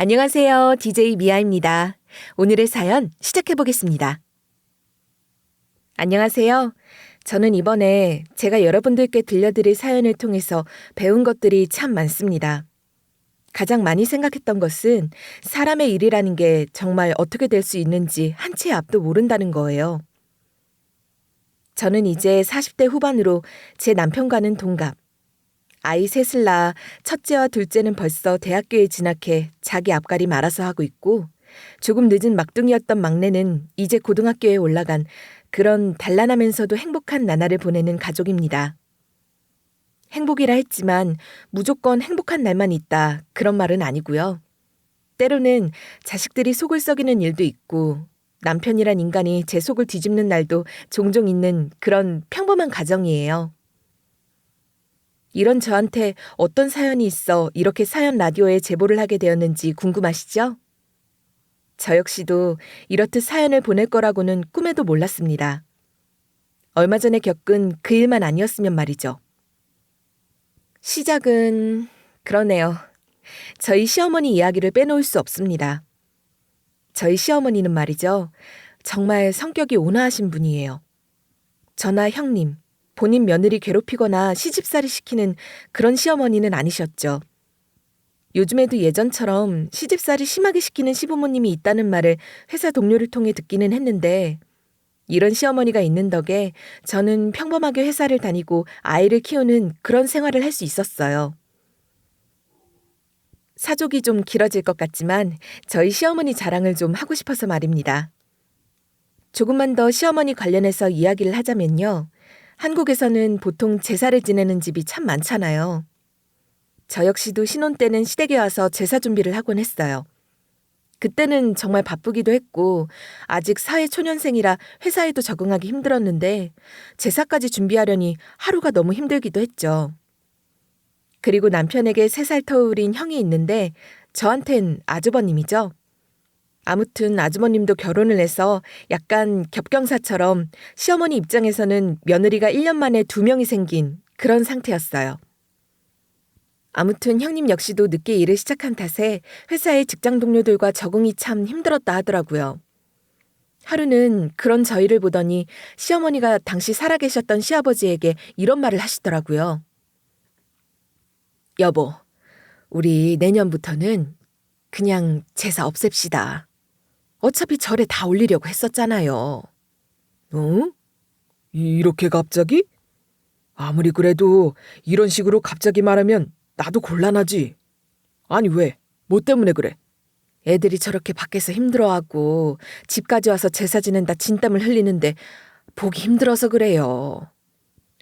안녕하세요. DJ 미아입니다. 오늘의 사연 시작해 보겠습니다. 안녕하세요. 저는 이번에 제가 여러분들께 들려드릴 사연을 통해서 배운 것들이 참 많습니다. 가장 많이 생각했던 것은 사람의 일이라는 게 정말 어떻게 될 수 있는지 한 치의 앞도 모른다는 거예요. 저는 이제 40대 후반으로 제 남편과는 동갑. 아이 셋을 낳아 첫째와 둘째는 벌써 대학교에 진학해 자기 앞가림 알아서 하고 있고 조금 늦은 막둥이였던 막내는 이제 고등학교에 올라간 그런 단란하면서도 행복한 나날을 보내는 가족입니다. 행복이라 했지만 무조건 행복한 날만 있다 그런 말은 아니고요. 때로는 자식들이 속을 썩이는 일도 있고 남편이란 인간이 제 속을 뒤집는 날도 종종 있는 그런 평범한 가정이에요. 이런 저한테 어떤 사연이 있어 이렇게 사연 라디오에 제보를 하게 되었는지 궁금하시죠? 저 역시도 이렇듯 사연을 보낼 거라고는 꿈에도 몰랐습니다. 얼마 전에 겪은 그 일만 아니었으면 말이죠. 시작은 그러네요. 저희 시어머니 이야기를 빼놓을 수 없습니다. 저희 시어머니는 말이죠. 정말 성격이 온화하신 분이에요. 저나 형님, 본인 며느리 괴롭히거나 시집살이 시키는 그런 시어머니는 아니셨죠. 요즘에도 예전처럼 시집살이 심하게 시키는 시부모님이 있다는 말을 회사 동료를 통해 듣기는 했는데 이런 시어머니가 있는 덕에 저는 평범하게 회사를 다니고 아이를 키우는 그런 생활을 할 수 있었어요. 사족이 좀 길어질 것 같지만 저희 시어머니 자랑을 좀 하고 싶어서 말입니다. 조금만 더 시어머니 관련해서 이야기를 하자면요. 한국에서는 보통 제사를 지내는 집이 참 많잖아요. 저 역시도 신혼 때는 시댁에 와서 제사 준비를 하곤 했어요. 그때는 정말 바쁘기도 했고 아직 사회초년생이라 회사에도 적응하기 힘들었는데 제사까지 준비하려니 하루가 너무 힘들기도 했죠. 그리고 남편에게 3살 터울인 형이 있는데 저한텐 아주버님이죠. 아무튼 아주버님도 결혼을 해서 약간 겹경사처럼 시어머니 입장에서는 며느리가 1년 만에 2명이 생긴 그런 상태였어요. 아무튼 형님 역시도 늦게 일을 시작한 탓에 회사의 직장 동료들과 적응이 참 힘들었다 하더라고요. 하루는 그런 저희를 보더니 시어머니가 당시 살아계셨던 시아버지에게 이런 말을 하시더라고요. 여보, 우리 내년부터는 그냥 제사 없앱시다. 어차피 절에 다 올리려고 했었잖아요. 어? 이렇게 갑자기? 아무리 그래도 이런 식으로 갑자기 말하면 나도 곤란하지. 아니 왜? 뭐 때문에 그래? 애들이 저렇게 밖에서 힘들어하고 집까지 와서 제사 지낸다 진땀을 흘리는데 보기 힘들어서 그래요.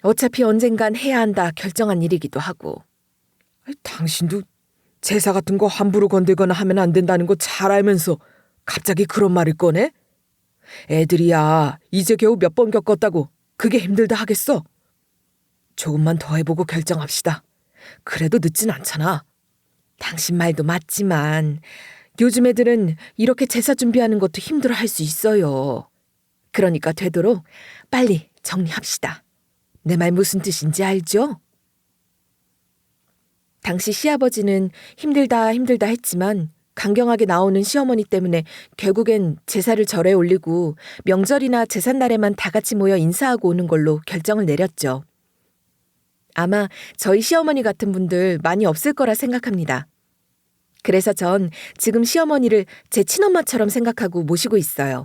어차피 언젠간 해야 한다 결정한 일이기도 하고. 아니, 당신도 제사 같은 거 함부로 건들거나 하면 안 된다는 거 잘 알면서 갑자기 그런 말을 꺼내? 애들이야 이제 겨우 몇 번 겪었다고 그게 힘들다 하겠어? 조금만 더 해보고 결정합시다. 그래도 늦진 않잖아. 당신 말도 맞지만 요즘 애들은 이렇게 제사 준비하는 것도 힘들어 할 수 있어요. 그러니까 되도록 빨리 정리합시다. 내 말 무슨 뜻인지 알죠? 당시 시아버지는 힘들다 했지만 강경하게 나오는 시어머니 때문에 결국엔 제사를 절에 올리고 명절이나 제삿날에만 다 같이 모여 인사하고 오는 걸로 결정을 내렸죠. 아마 저희 시어머니 같은 분들 많이 없을 거라 생각합니다. 그래서 전 지금 시어머니를 제 친엄마처럼 생각하고 모시고 있어요.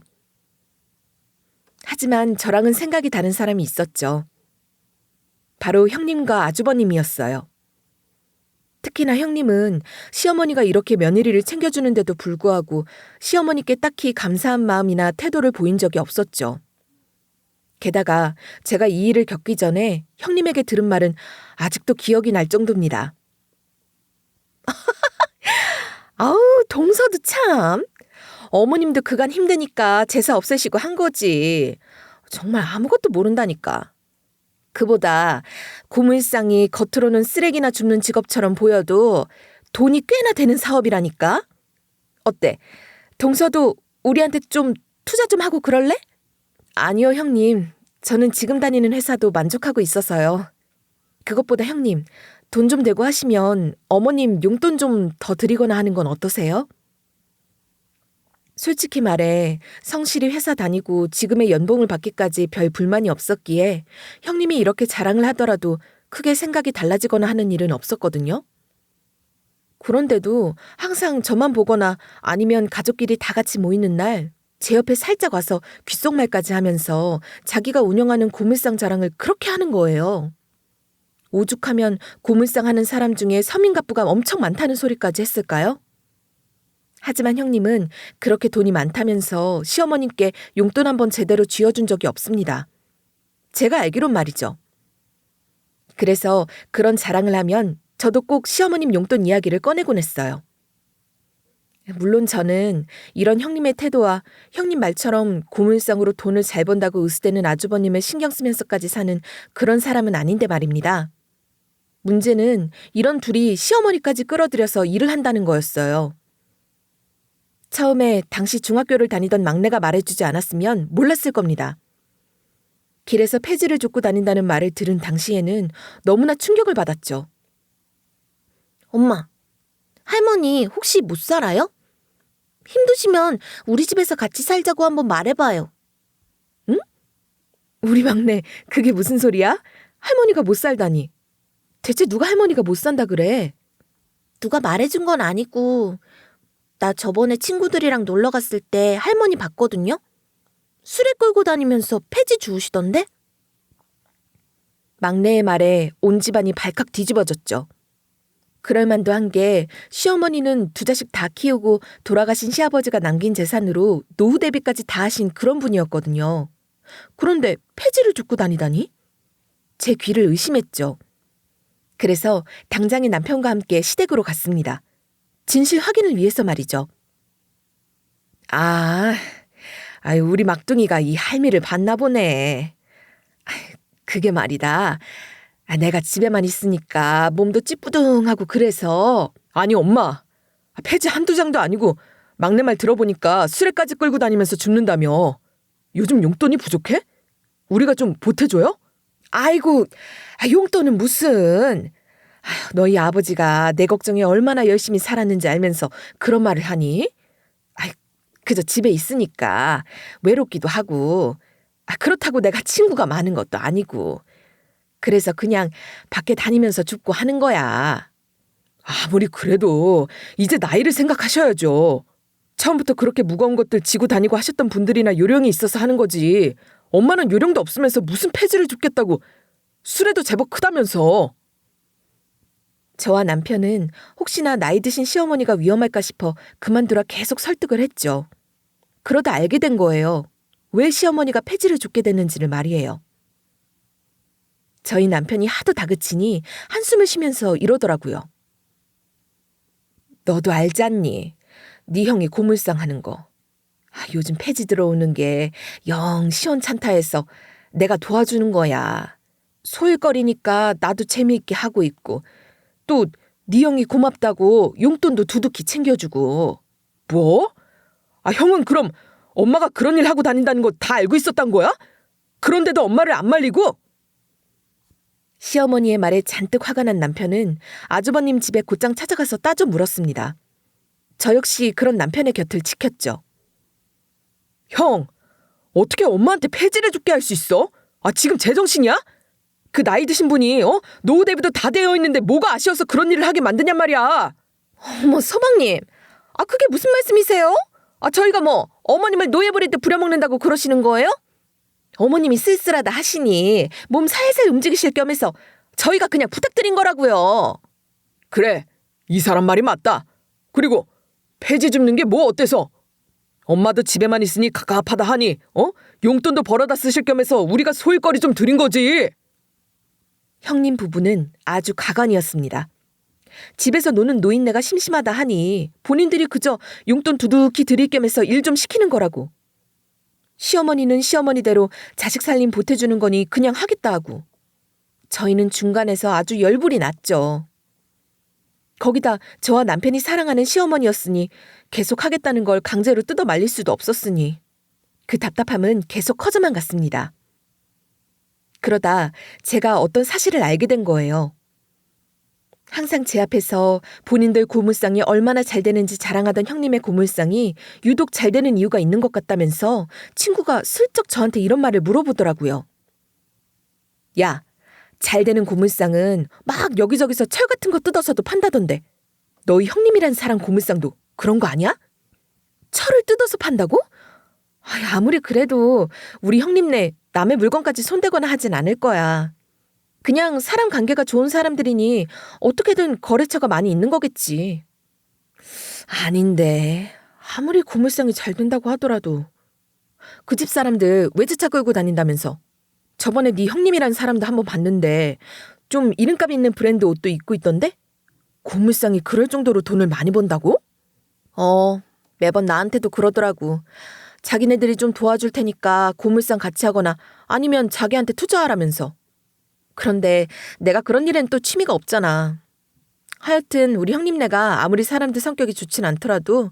하지만 저랑은 생각이 다른 사람이 있었죠. 바로 형님과 아주버님이었어요. 특히나 형님은 시어머니가 이렇게 며느리를 챙겨주는데도 불구하고 시어머니께 딱히 감사한 마음이나 태도를 보인 적이 없었죠. 게다가 제가 이 일을 겪기 전에 형님에게 들은 말은 아직도 기억이 날 정도입니다. 아우, 동서도 참. 어머님도 그간 힘드니까 제사 없애시고 한 거지. 정말 아무것도 모른다니까. 그보다 고물상이 겉으로는 쓰레기나 줍는 직업처럼 보여도 돈이 꽤나 되는 사업이라니까. 어때? 동서도 우리한테 좀 투자 좀 하고 그럴래? 아니요, 형님. 저는 지금 다니는 회사도 만족하고 있어서요. 그것보다 형님, 돈 좀 대고 하시면 어머님 용돈 좀 더 드리거나 하는 건 어떠세요? 솔직히 말해 성실히 회사 다니고 지금의 연봉을 받기까지 별 불만이 없었기에 형님이 이렇게 자랑을 하더라도 크게 생각이 달라지거나 하는 일은 없었거든요. 그런데도 항상 저만 보거나 아니면 가족끼리 다 같이 모이는 날 제 옆에 살짝 와서 귓속말까지 하면서 자기가 운영하는 고물상 자랑을 그렇게 하는 거예요. 오죽하면 고물상 하는 사람 중에 서민갑부가 엄청 많다는 소리까지 했을까요? 하지만 형님은 그렇게 돈이 많다면서 시어머님께 용돈 한번 제대로 쥐어준 적이 없습니다. 제가 알기론 말이죠. 그래서 그런 자랑을 하면 저도 꼭 시어머님 용돈 이야기를 꺼내곤 했어요. 물론 저는 이런 형님의 태도와 형님 말처럼 고물상으로 돈을 잘 번다고 으스대는 아주버님을 신경 쓰면서까지 사는 그런 사람은 아닌데 말입니다. 문제는 이런 둘이 시어머니까지 끌어들여서 일을 한다는 거였어요. 처음에 당시 중학교를 다니던 막내가 말해주지 않았으면 몰랐을 겁니다. 길에서 폐지를 줍고 다닌다는 말을 들은 당시에는 너무나 충격을 받았죠. 엄마, 할머니 혹시 못 살아요? 힘드시면 우리 집에서 같이 살자고 한번 말해봐요. 응? 우리 막내, 그게 무슨 소리야? 할머니가 못 살다니. 대체 누가 할머니가 못 산다 그래? 누가 말해준 건 아니고 나 저번에 친구들이랑 놀러 갔을 때 할머니 봤거든요? 술에 끌고 다니면서 폐지 주우시던데? 막내의 말에 온 집안이 발칵 뒤집어졌죠. 그럴만도 한 게 시어머니는 두 자식 다 키우고 돌아가신 시아버지가 남긴 재산으로 노후 대비까지 다 하신 그런 분이었거든요. 그런데 폐지를 줍고 다니다니? 제 귀를 의심했죠. 그래서 당장에 남편과 함께 시댁으로 갔습니다. 진실 확인을 위해서 말이죠. 우리 막둥이가 이 할미를 봤나 보네. 그게 말이다. 내가 집에만 있으니까 몸도 찌뿌둥하고 그래서. 아니 엄마, 폐지 한두 장도 아니고 막내 말 들어보니까 수레까지 끌고 다니면서 줍는다며. 요즘 용돈이 부족해? 우리가 좀 보태줘요? 아이고, 용돈은 무슨. 너희 아버지가 내 걱정에 얼마나 열심히 살았는지 알면서 그런 말을 하니? 그저 집에 있으니까 외롭기도 하고, 그렇다고 내가 친구가 많은 것도 아니고, 그래서 그냥 밖에 다니면서 줍고 하는 거야. 아무리 그래도 이제 나이를 생각하셔야죠. 처음부터 그렇게 무거운 것들 지고 다니고 하셨던 분들이나 요령이 있어서 하는 거지. 엄마는 요령도 없으면서 무슨 폐지를 줍겠다고. 술에도 제법 크다면서. 저와 남편은 혹시나 나이 드신 시어머니가 위험할까 싶어 그만두라 계속 설득을 했죠. 그러다 알게 된 거예요. 왜 시어머니가 폐지를 줍게 됐는지를 말이에요. 저희 남편이 하도 다그치니 한숨을 쉬면서 이러더라고요. 너도 알잖니? 네 형이 고물상 하는 거. 요즘 폐지 들어오는 게 영 시원찮다 해서 내가 도와주는 거야. 소일거리니까 나도 재미있게 하고 있고 또 네 형이 고맙다고 용돈도 두둑히 챙겨주고. 뭐? 형은 그럼 엄마가 그런 일 하고 다닌다는 거 다 알고 있었단 거야? 그런데도 엄마를 안 말리고? 시어머니의 말에 잔뜩 화가 난 남편은 아주버님 집에 곧장 찾아가서 따져 물었습니다. 저 역시 그런 남편의 곁을 지켰죠. 형, 어떻게 엄마한테 폐지를 줍게 할 수 있어? 지금 제정신이야? 그 나이 드신 분이 노후 대비도 다 되어 있는데 뭐가 아쉬워서 그런 일을 하게 만드냔 말이야. 어머 서방님, 그게 무슨 말씀이세요? 저희가 뭐 어머님을 노예 부릴 때 부려먹는다고 그러시는 거예요? 어머님이 쓸쓸하다 하시니 몸 살살 움직이실 겸해서 저희가 그냥 부탁드린 거라고요. 그래, 이 사람 말이 맞다. 그리고 폐지 줍는 게 뭐 어때서? 엄마도 집에만 있으니 갑갑하다 하니 용돈도 벌어다 쓰실 겸해서 우리가 소일거리 좀 드린 거지. 형님 부부는 아주 가관이었습니다. 집에서 노는 노인네가 심심하다 하니 본인들이 그저 용돈 두둑히 드릴 겸해서 일 좀 시키는 거라고. 시어머니는 시어머니대로 자식 살림 보태주는 거니 그냥 하겠다 하고. 저희는 중간에서 아주 열불이 났죠. 거기다 저와 남편이 사랑하는 시어머니였으니 계속 하겠다는 걸 강제로 뜯어 말릴 수도 없었으니 그 답답함은 계속 커져만 갔습니다. 그러다 제가 어떤 사실을 알게 된 거예요. 항상 제 앞에서 본인들 고물상이 얼마나 잘 되는지 자랑하던 형님의 고물상이 유독 잘 되는 이유가 있는 것 같다면서 친구가 슬쩍 저한테 이런 말을 물어보더라고요. 야, 잘 되는 고물상은 막 여기저기서 철 같은 거 뜯어서도 판다던데 너희 형님이란 사람 고물상도 그런 거 아니야? 철을 뜯어서 판다고? 아무리 그래도 우리 형님네 남의 물건까지 손대거나 하진 않을 거야. 그냥 사람 관계가 좋은 사람들이니 어떻게든 거래처가 많이 있는 거겠지. 아닌데 아무리 고물상이 잘 된다고 하더라도 그 집 사람들 외제차 끌고 다닌다면서. 저번에 네 형님이란 사람도 한번 봤는데 좀 이름값 있는 브랜드 옷도 입고 있던데? 고물상이 그럴 정도로 돈을 많이 번다고? 매번 나한테도 그러더라고. 자기네들이 좀 도와줄 테니까 고물상 같이 하거나 아니면 자기한테 투자하라면서. 그런데 내가 그런 일엔 또 취미가 없잖아. 하여튼 우리 형님네가 아무리 사람들 성격이 좋진 않더라도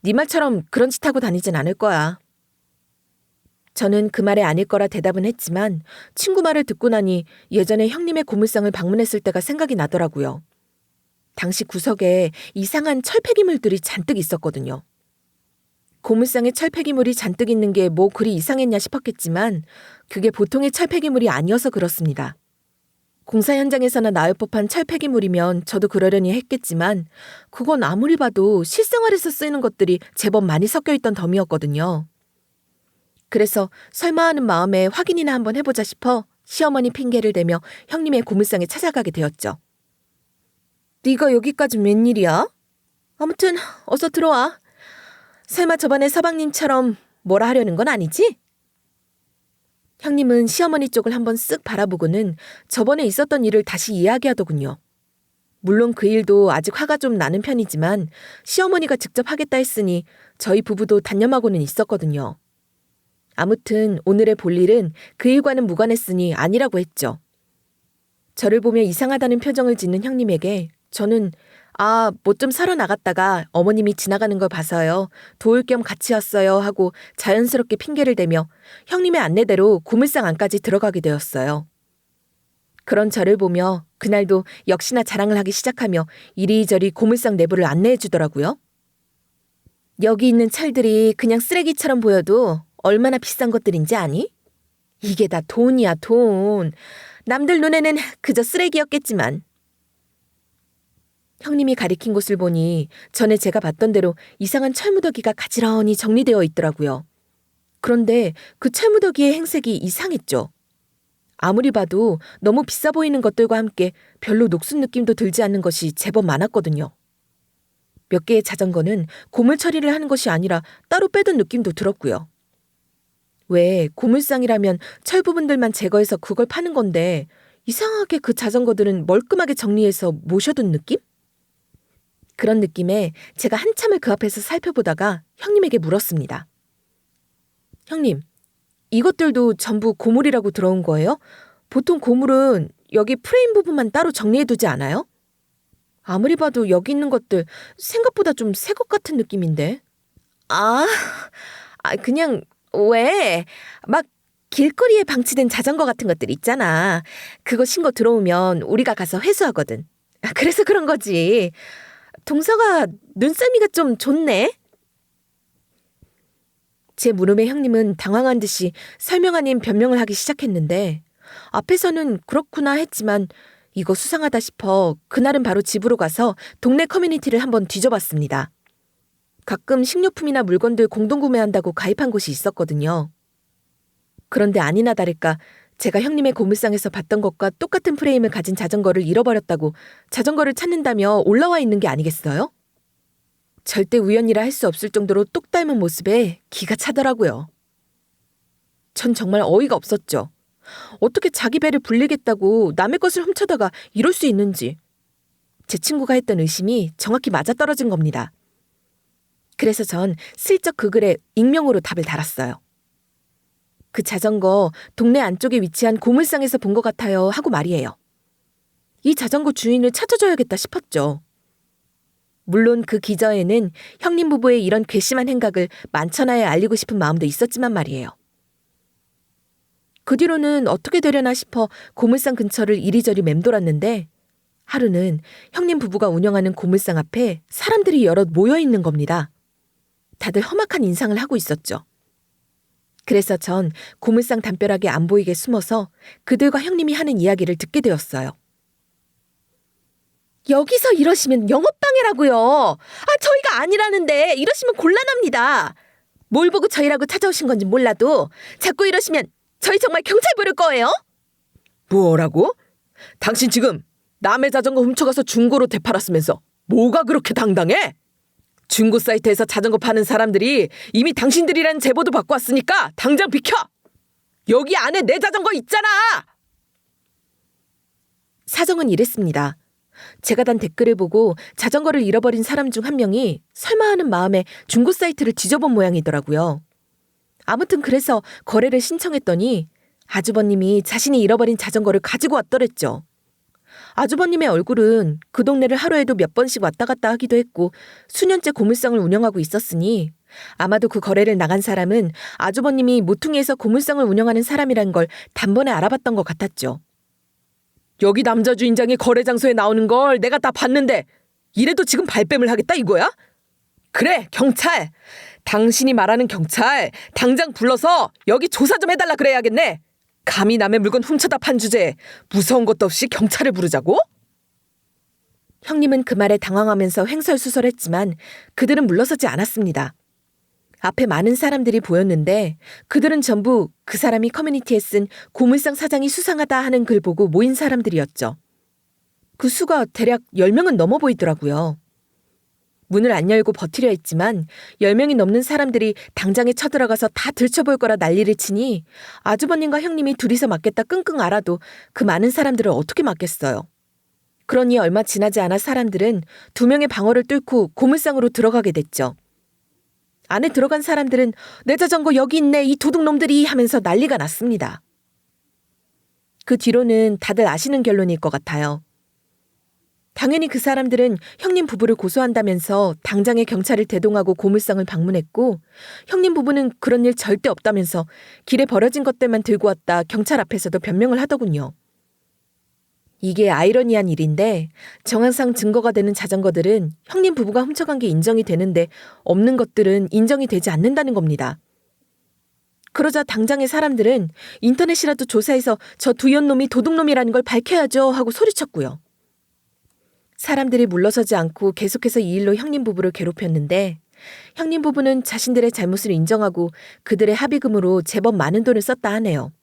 네 말처럼 그런 짓 하고 다니진 않을 거야. 저는 그 말에 아닐 거라 대답은 했지만 친구 말을 듣고 나니 예전에 형님의 고물상을 방문했을 때가 생각이 나더라고요. 당시 구석에 이상한 철폐기물들이 잔뜩 있었거든요. 고물상에 철폐기물이 잔뜩 있는 게 뭐 그리 이상했냐 싶었겠지만 그게 보통의 철폐기물이 아니어서 그렇습니다. 공사 현장에서나 나올 법한 철폐기물이면 저도 그러려니 했겠지만 그건 아무리 봐도 실생활에서 쓰이는 것들이 제법 많이 섞여 있던 덤이었거든요. 그래서 설마 하는 마음에 확인이나 한번 해보자 싶어 시어머니 핑계를 대며 형님의 고물상에 찾아가게 되었죠. 네가 여기까지 웬일이야? 아무튼 어서 들어와. 설마 저번에 서방님처럼 뭐라 하려는 건 아니지? 형님은 시어머니 쪽을 한번 쓱 바라보고는 저번에 있었던 일을 다시 이야기하더군요. 물론 그 일도 아직 화가 좀 나는 편이지만 시어머니가 직접 하겠다 했으니 저희 부부도 단념하고는 있었거든요. 아무튼 오늘의 볼일은 그 일과는 무관했으니 아니라고 했죠. 저를 보며 이상하다는 표정을 짓는 형님에게 저는 뭐 좀 사러 나갔다가 어머님이 지나가는 걸 봐서요. 도울 겸 같이 왔어요 하고 자연스럽게 핑계를 대며 형님의 안내대로 고물상 안까지 들어가게 되었어요. 그런 저를 보며 그날도 역시나 자랑을 하기 시작하며 이리저리 고물상 내부를 안내해 주더라고요. 여기 있는 철들이 그냥 쓰레기처럼 보여도 얼마나 비싼 것들인지 아니? 이게 다 돈이야, 돈. 남들 눈에는 그저 쓰레기였겠지만. 형님이 가리킨 곳을 보니 전에 제가 봤던 대로 이상한 철무더기가 가지런히 정리되어 있더라고요. 그런데 그 철무더기의 행색이 이상했죠. 아무리 봐도 너무 비싸 보이는 것들과 함께 별로 녹슨 느낌도 들지 않는 것이 제법 많았거든요. 몇 개의 자전거는 고물 처리를 하는 것이 아니라 따로 빼둔 느낌도 들었고요. 왜 고물상이라면 철 부분들만 제거해서 그걸 파는 건데 이상하게 그 자전거들은 멀끔하게 정리해서 모셔둔 느낌? 그런 느낌에 제가 한참을 그 앞에서 살펴보다가 형님에게 물었습니다. 형님, 이것들도 전부 고물이라고 들어온 거예요? 보통 고물은 여기 프레임 부분만 따로 정리해두지 않아요? 아무리 봐도 여기 있는 것들 생각보다 좀 새 것 같은 느낌인데. 그냥 왜? 막 길거리에 방치된 자전거 같은 것들 있잖아. 그거 신고 들어오면 우리가 가서 회수하거든. 그래서 그런 거지. 동서가 눈썰미가 좀 좋네. 제 물음에 형님은 당황한 듯이 설명 아닌 변명을 하기 시작했는데 앞에서는 그렇구나 했지만 이거 수상하다 싶어 그날은 바로 집으로 가서 동네 커뮤니티를 한번 뒤져봤습니다. 가끔 식료품이나 물건들 공동구매한다고 가입한 곳이 있었거든요. 그런데 아니나 다를까 제가 형님의 고물상에서 봤던 것과 똑같은 프레임을 가진 자전거를 잃어버렸다고 자전거를 찾는다며 올라와 있는 게 아니겠어요? 절대 우연이라 할 수 없을 정도로 똑 닮은 모습에 기가 차더라고요. 전 정말 어이가 없었죠. 어떻게 자기 배를 불리겠다고 남의 것을 훔쳐다가 이럴 수 있는지. 제 친구가 했던 의심이 정확히 맞아떨어진 겁니다. 그래서 전 슬쩍 그 글에 익명으로 답을 달았어요. 그 자전거 동네 안쪽에 위치한 고물상에서 본 것 같아요 하고 말이에요. 이 자전거 주인을 찾아줘야겠다 싶었죠. 물론 그 기저에는 형님 부부의 이런 괘씸한 행각을 만천하에 알리고 싶은 마음도 있었지만 말이에요. 그 뒤로는 어떻게 되려나 싶어 고물상 근처를 이리저리 맴돌았는데 하루는 형님 부부가 운영하는 고물상 앞에 사람들이 여럿 모여 있는 겁니다. 다들 험악한 인상을 하고 있었죠. 그래서 전 고물상 담벼락에 안 보이게 숨어서 그들과 형님이 하는 이야기를 듣게 되었어요. 여기서 이러시면 영업방해라고요. 저희가 아니라는데 이러시면 곤란합니다. 뭘 보고 저희라고 찾아오신 건지 몰라도 자꾸 이러시면 저희 정말 경찰 부를 거예요. 뭐라고? 당신 지금 남의 자전거 훔쳐가서 중고로 되팔았으면서 뭐가 그렇게 당당해? 중고 사이트에서 자전거 파는 사람들이 이미 당신들이라는 제보도 받고 왔으니까 당장 비켜! 여기 안에 내 자전거 있잖아! 사정은 이랬습니다. 제가 단 댓글을 보고 자전거를 잃어버린 사람 중 한 명이 설마 하는 마음에 중고 사이트를 뒤져본 모양이더라고요. 아무튼 그래서 거래를 신청했더니 아주버님이 자신이 잃어버린 자전거를 가지고 왔더랬죠. 아주버님의 얼굴은 그 동네를 하루에도 몇 번씩 왔다 갔다 하기도 했고 수년째 고물상을 운영하고 있었으니 아마도 그 거래를 나간 사람은 아주버님이 모퉁이에서 고물상을 운영하는 사람이란 걸 단번에 알아봤던 것 같았죠. 여기 남자 주인장이 거래 장소에 나오는 걸 내가 다 봤는데 이래도 지금 발뺌을 하겠다 이거야? 그래, 경찰! 당신이 말하는 경찰 당장 불러서 여기 조사 좀 해달라 그래야겠네. 감히 남의 물건 훔쳐다 판 주제에 무서운 것도 없이 경찰을 부르자고? 형님은 그 말에 당황하면서 횡설수설했지만 그들은 물러서지 않았습니다. 앞에 많은 사람들이 보였는데 그들은 전부 그 사람이 커뮤니티에 쓴 고물상 사장이 수상하다 하는 글 보고 모인 사람들이었죠. 그 수가 대략 10명은 넘어 보이더라고요. 문을 안 열고 버티려 했지만 10명이 넘는 사람들이 당장에 쳐들어가서 다 들춰볼 거라 난리를 치니 아주버님과 형님이 둘이서 맞겠다 끙끙 앓아도 그 많은 사람들을 어떻게 막겠어요. 그러니 얼마 지나지 않아 사람들은 2명의 방어를 뚫고 고물상으로 들어가게 됐죠. 안에 들어간 사람들은 내 자전거 여기 있네 이 도둑놈들이 하면서 난리가 났습니다. 그 뒤로는 다들 아시는 결론일 것 같아요. 당연히 그 사람들은 형님 부부를 고소한다면서 당장에 경찰을 대동하고 고물상을 방문했고 형님 부부는 그런 일 절대 없다면서 길에 버려진 것들만 들고 왔다 경찰 앞에서도 변명을 하더군요. 이게 아이러니한 일인데 정황상 증거가 되는 자전거들은 형님 부부가 훔쳐간 게 인정이 되는데 없는 것들은 인정이 되지 않는다는 겁니다. 그러자 당장의 사람들은 인터넷이라도 조사해서 저 두연놈이 도둑놈이라는 걸 밝혀야죠 하고 소리쳤고요. 사람들이 물러서지 않고 계속해서 이 일로 형님 부부를 괴롭혔는데 형님 부부는 자신들의 잘못을 인정하고 그들의 합의금으로 제법 많은 돈을 썼다 하네요.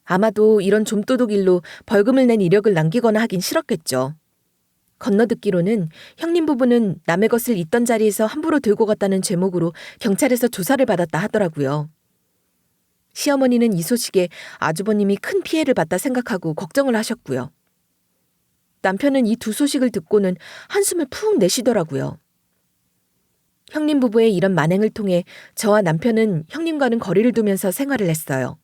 아마도 이런 좀도둑 일로 벌금을 낸 이력을 남기거나 하긴 싫었겠죠. 건너듣기로는 형님 부부는 남의 것을 있던 자리에서 함부로 들고 갔다는 죄목으로 경찰에서 조사를 받았다 하더라고요. 시어머니는 이 소식에 아주버님이 큰 피해를 봤다 생각하고 걱정을 하셨고요. 남편은 이 두 소식을 듣고는 한숨을 푹 내쉬더라고요. 형님 부부의 이런 만행을 통해 저와 남편은 형님과는 거리를 두면서 생활을 했어요.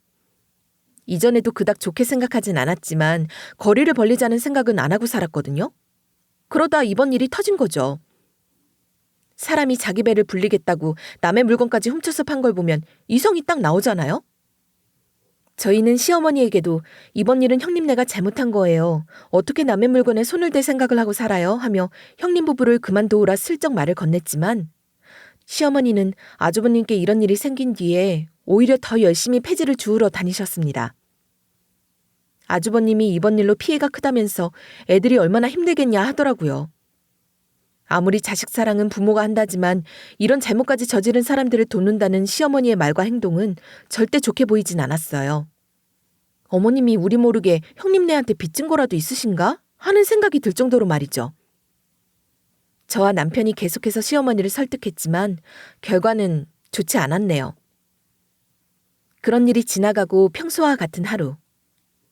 이전에도 그닥 좋게 생각하진 않았지만 거리를 벌리자는 생각은 안 하고 살았거든요. 그러다 이번 일이 터진 거죠. 사람이 자기 배를 불리겠다고 남의 물건까지 훔쳐서 판 걸 보면 이성이 딱 나오잖아요. 저희는 시어머니에게도 이번 일은 형님네가 잘못한 거예요. 어떻게 남의 물건에 손을 댈 생각을 하고 살아요? 하며 형님 부부를 그만두우라 슬쩍 말을 건넸지만 시어머니는 아주버님께 이런 일이 생긴 뒤에 오히려 더 열심히 폐지를 주우러 다니셨습니다. 아주버님이 이번 일로 피해가 크다면서 애들이 얼마나 힘들겠냐 하더라고요. 아무리 자식 사랑은 부모가 한다지만 이런 잘못까지 저지른 사람들을 돕는다는 시어머니의 말과 행동은 절대 좋게 보이진 않았어요. 어머님이 우리 모르게 형님네한테 빚진 거라도 있으신가? 하는 생각이 들 정도로 말이죠. 저와 남편이 계속해서 시어머니를 설득했지만 결과는 좋지 않았네요. 그런 일이 지나가고 평소와 같은 하루.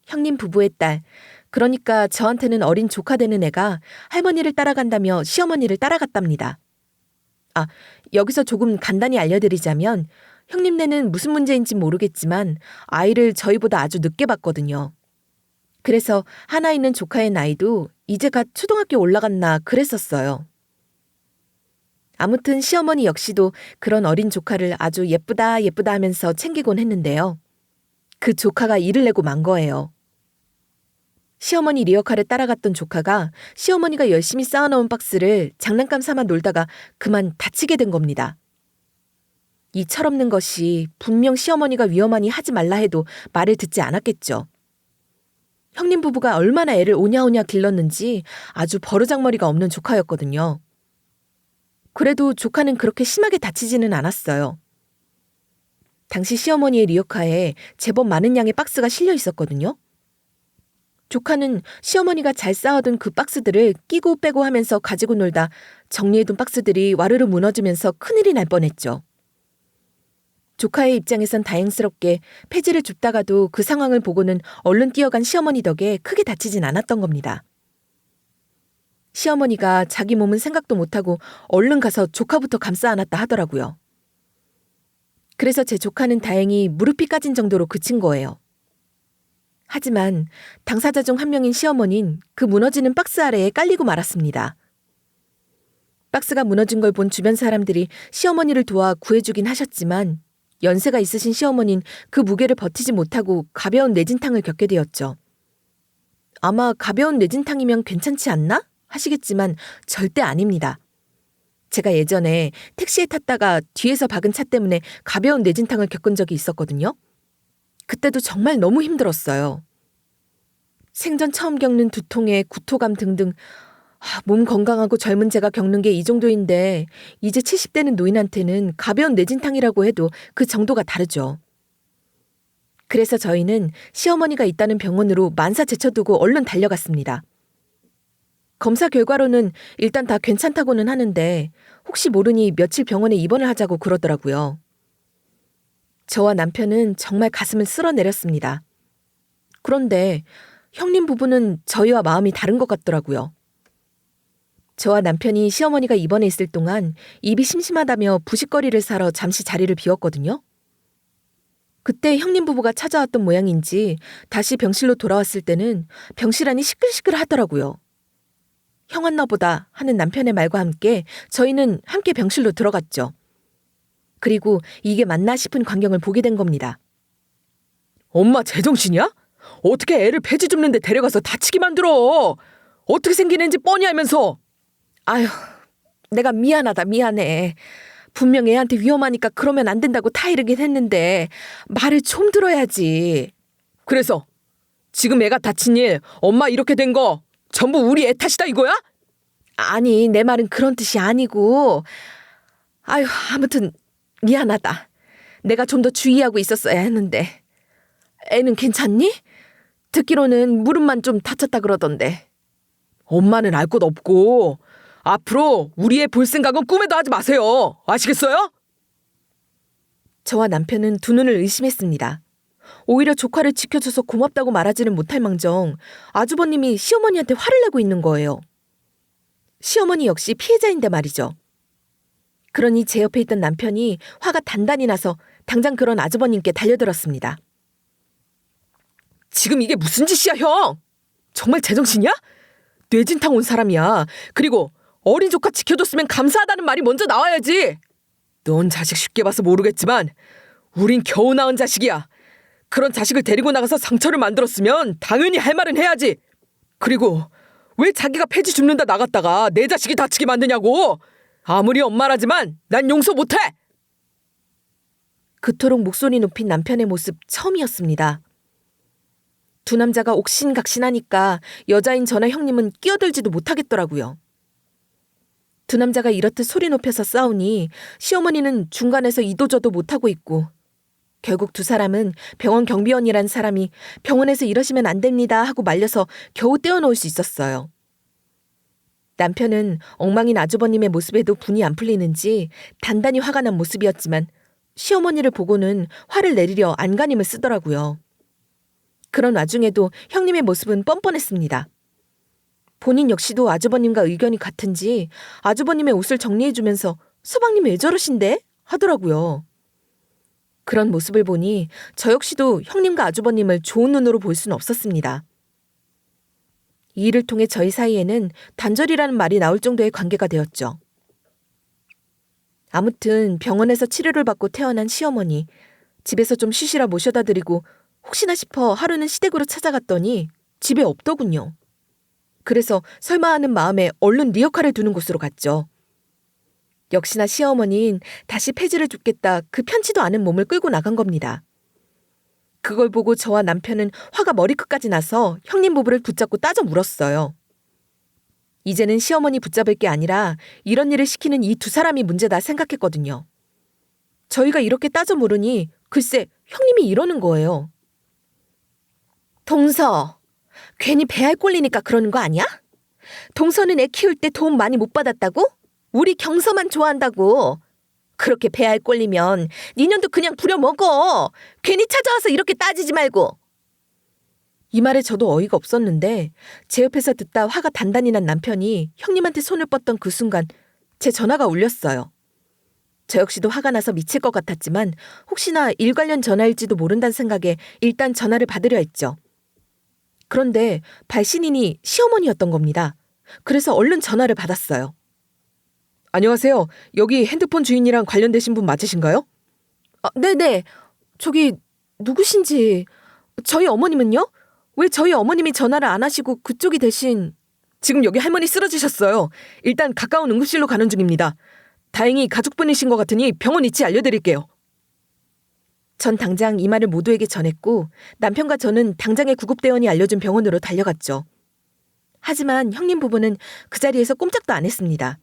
형님 부부의 딸, 그러니까 저한테는 어린 조카 되는 애가 할머니를 따라간다며 시어머니를 따라갔답니다. 여기서 조금 간단히 알려드리자면 형님네는 무슨 문제인지 모르겠지만 아이를 저희보다 아주 늦게 봤거든요. 그래서 하나 있는 조카의 나이도 이제 갓 초등학교 올라갔나 그랬었어요. 아무튼 시어머니 역시도 그런 어린 조카를 아주 예쁘다 예쁘다 하면서 챙기곤 했는데요. 그 조카가 일을 내고 만 거예요. 시어머니 리어카를 따라갔던 조카가 시어머니가 열심히 쌓아놓은 박스를 장난감 삼아 놀다가 그만 다치게 된 겁니다. 이 철없는 것이 분명 시어머니가 위험하니 하지 말라 해도 말을 듣지 않았겠죠. 형님 부부가 얼마나 애를 오냐오냐 길렀는지 아주 버르장머리가 없는 조카였거든요. 그래도 조카는 그렇게 심하게 다치지는 않았어요. 당시 시어머니의 리어카에 제법 많은 양의 박스가 실려 있었거든요. 조카는 시어머니가 잘 쌓아둔 그 박스들을 끼고 빼고 하면서 가지고 놀다 정리해둔 박스들이 와르르 무너지면서 큰일이 날 뻔했죠. 조카의 입장에선 다행스럽게 폐지를 줍다가도 그 상황을 보고는 얼른 뛰어간 시어머니 덕에 크게 다치진 않았던 겁니다. 시어머니가 자기 몸은 생각도 못하고 얼른 가서 조카부터 감싸 안았다 하더라고요. 그래서 제 조카는 다행히 무릎이 까진 정도로 그친 거예요. 하지만 당사자 중 한 명인 시어머니는 그 무너지는 박스 아래에 깔리고 말았습니다. 박스가 무너진 걸 본 주변 사람들이 시어머니를 도와 구해주긴 하셨지만 연세가 있으신 시어머니는 그 무게를 버티지 못하고 가벼운 뇌진탕을 겪게 되었죠. 아마 가벼운 뇌진탕이면 괜찮지 않나? 하시겠지만 절대 아닙니다. 제가 예전에 택시에 탔다가 뒤에서 박은 차 때문에 가벼운 뇌진탕을 겪은 적이 있었거든요. 그때도 정말 너무 힘들었어요. 생전 처음 겪는 두통에 구토감 등등 몸 건강하고 젊은 제가 겪는 게 이 정도인데 이제 70대는 노인한테는 가벼운 뇌진탕이라고 해도 그 정도가 다르죠. 그래서 저희는 시어머니가 있다는 병원으로 만사 제쳐두고 얼른 달려갔습니다. 검사 결과로는 일단 다 괜찮다고는 하는데 혹시 모르니 며칠 병원에 입원을 하자고 그러더라고요. 저와 남편은 정말 가슴을 쓸어내렸습니다. 그런데 형님 부부는 저희와 마음이 다른 것 같더라고요. 저와 남편이 시어머니가 입원해 있을 동안 입이 심심하다며 부식거리를 사러 잠시 자리를 비웠거든요. 그때 형님 부부가 찾아왔던 모양인지 다시 병실로 돌아왔을 때는 병실 안이 시끌시끌 하더라고요. 형 왔나 보다 하는 남편의 말과 함께 저희는 함께 병실로 들어갔죠. 그리고 이게 맞나 싶은 광경을 보게 된 겁니다. 엄마 제정신이야? 어떻게 애를 폐지 줍는데 데려가서 다치게 만들어? 어떻게 생긴 애인지 뻔히 알면서. 아휴, 내가 미안하다 미안해. 분명 애한테 위험하니까 그러면 안 된다고 타이르긴 했는데 말을 좀 들어야지. 그래서 지금 애가 다친 일, 엄마 이렇게 된 거 전부 우리 애 탓이다 이거야? 아니, 내 말은 그런 뜻이 아니고. 아휴, 아무튼 미안하다. 내가 좀 더 주의하고 있었어야 했는데. 애는 괜찮니? 듣기로는 무릎만 좀 다쳤다 그러던데. 엄마는 알 것 없고 앞으로 우리 애 볼 생각은 꿈에도 하지 마세요. 아시겠어요? 저와 남편은 두 눈을 의심했습니다. 오히려 조카를 지켜줘서 고맙다고 말하지는 못할 망정 아주버님이 시어머니한테 화를 내고 있는 거예요. 시어머니 역시 피해자인데 말이죠. 그러니 제 옆에 있던 남편이 화가 단단히 나서 당장 그런 아주버님께 달려들었습니다. 지금 이게 무슨 짓이야 형? 정말 제정신이야? 뇌진탕 온 사람이야. 그리고 어린 조카 지켜줬으면 감사하다는 말이 먼저 나와야지. 넌 자식 쉽게 봐서 모르겠지만 우린 겨우 낳은 자식이야. 그런 자식을 데리고 나가서 상처를 만들었으면 당연히 할 말은 해야지. 그리고 왜 자기가 폐지 줍는다 나갔다가 내 자식이 다치게 만드냐고. 아무리 엄마라지만 난 용서 못해. 그토록 목소리 높인 남편의 모습 처음이었습니다. 두 남자가 옥신각신하니까 여자인 저나 형님은 끼어들지도 못하겠더라고요. 두 남자가 이렇듯 소리 높여서 싸우니 시어머니는 중간에서 이도저도 못하고 있고 결국 두 사람은 병원 경비원이란 사람이 병원에서 이러시면 안 됩니다 하고 말려서 겨우 떼어놓을 수 있었어요. 남편은 엉망인 아주버님의 모습에도 분이 안 풀리는지 단단히 화가 난 모습이었지만 시어머니를 보고는 화를 내리려 안간힘을 쓰더라고요. 그런 와중에도 형님의 모습은 뻔뻔했습니다. 본인 역시도 아주버님과 의견이 같은지 아주버님의 옷을 정리해주면서 서방님 왜 저러신데? 하더라고요. 그런 모습을 보니 저 역시도 형님과 아주버님을 좋은 눈으로 볼 수는 없었습니다. 이 일을 통해 저희 사이에는 단절이라는 말이 나올 정도의 관계가 되었죠. 아무튼 병원에서 치료를 받고 태어난 시어머니, 집에서 좀 쉬시라 모셔다 드리고 혹시나 싶어 하루는 시댁으로 찾아갔더니 집에 없더군요. 그래서 설마 하는 마음에 얼른 리어카를 두는 곳으로 갔죠. 역시나 시어머니는 다시 폐지를 줍겠다 그 편치도 않은 몸을 끌고 나간 겁니다. 그걸 보고 저와 남편은 화가 머리끝까지 나서 형님 부부를 붙잡고 따져 물었어요. 이제는 시어머니 붙잡을 게 아니라 이런 일을 시키는 이 두 사람이 문제다 생각했거든요. 저희가 이렇게 따져 물으니 글쎄 형님이 이러는 거예요. 동서, 괜히 배알 꼴리니까 그러는 거 아니야? 동서는 애 키울 때 도움 많이 못 받았다고? 우리 경서만 좋아한다고. 그렇게 배알 꼴리면 니년도 그냥 부려먹어. 괜히 찾아와서 이렇게 따지지 말고. 이 말에 저도 어이가 없었는데 제 옆에서 듣다 화가 단단히 난 남편이 형님한테 손을 뻗던 그 순간 제 전화가 울렸어요. 저 역시도 화가 나서 미칠 것 같았지만 혹시나 일 관련 전화일지도 모른다는 생각에 일단 전화를 받으려 했죠. 그런데 발신인이 시어머니였던 겁니다. 그래서 얼른 전화를 받았어요. 안녕하세요. 여기 핸드폰 주인이랑 관련되신 분 맞으신가요? 네네. 저기 누구신지. 저희 어머님은요? 왜 저희 어머님이 전화를 안 하시고 그쪽이 대신. 지금 여기 할머니 쓰러지셨어요. 일단 가까운 응급실로 가는 중입니다. 다행히 가족분이신 것 같으니 병원 위치 알려드릴게요. 전 당장 이 말을 모두에게 전했고 남편과 저는 당장의 구급대원이 알려준 병원으로 달려갔죠. 하지만 형님 부부는 그 자리에서 꼼짝도 안 했습니다.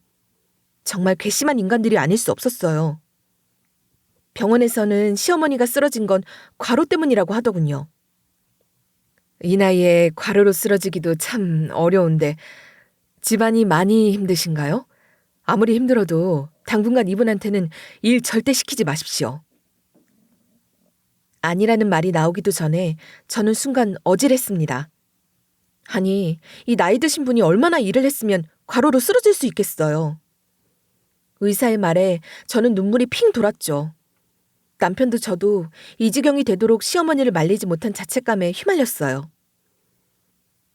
정말 괘씸한 인간들이 아닐 수 없었어요. 병원에서는 시어머니가 쓰러진 건 과로 때문이라고 하더군요. 이 나이에 과로로 쓰러지기도 참 어려운데 집안이 많이 힘드신가요? 아무리 힘들어도 당분간 이분한테는 일 절대 시키지 마십시오. 아니라는 말이 나오기도 전에 저는 순간 어질했습니다. 아니, 이 나이 드신 분이 얼마나 일을 했으면 과로로 쓰러질 수 있겠어요. 의사의 말에 저는 눈물이 핑 돌았죠. 남편도 저도 이 지경이 되도록 시어머니를 말리지 못한 자책감에 휘말렸어요.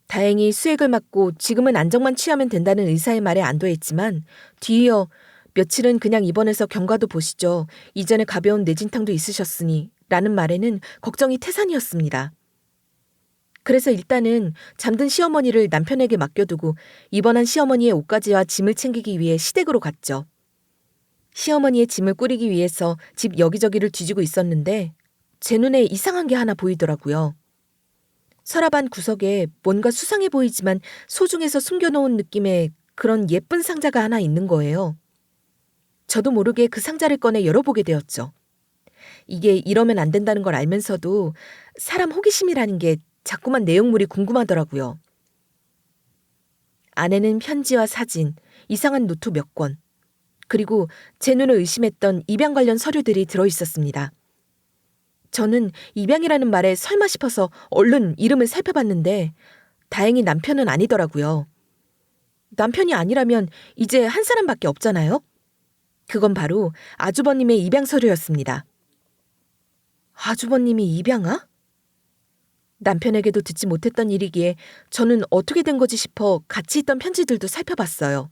다행히 수액을 맞고 지금은 안정만 취하면 된다는 의사의 말에 안도했지만 뒤이어 며칠은 그냥 입원해서 경과도 보시죠. 이전에 가벼운 뇌진탕도 있으셨으니 라는 말에는 걱정이 태산이었습니다. 그래서 일단은 잠든 시어머니를 남편에게 맡겨두고 입원한 시어머니의 옷가지와 짐을 챙기기 위해 시댁으로 갔죠. 시어머니의 짐을 꾸리기 위해서 집 여기저기를 뒤지고 있었는데 제 눈에 이상한 게 하나 보이더라고요. 서랍 안 구석에 뭔가 수상해 보이지만 소중해서 숨겨놓은 느낌의 그런 예쁜 상자가 하나 있는 거예요. 저도 모르게 그 상자를 꺼내 열어보게 되었죠. 이게 이러면 안 된다는 걸 알면서도 사람 호기심이라는 게 자꾸만 내용물이 궁금하더라고요. 안에는 편지와 사진, 이상한 노트 몇 권, 그리고 제 눈을 의심했던 입양 관련 서류들이 들어있었습니다. 저는 입양이라는 말에 설마 싶어서 얼른 이름을 살펴봤는데 다행히 남편은 아니더라고요. 남편이 아니라면 이제 한 사람밖에 없잖아요. 그건 바로 아주버님의 입양 서류였습니다. 아주버님이 입양아? 남편에게도 듣지 못했던 일이기에 저는 어떻게 된 거지 싶어 같이 있던 편지들도 살펴봤어요.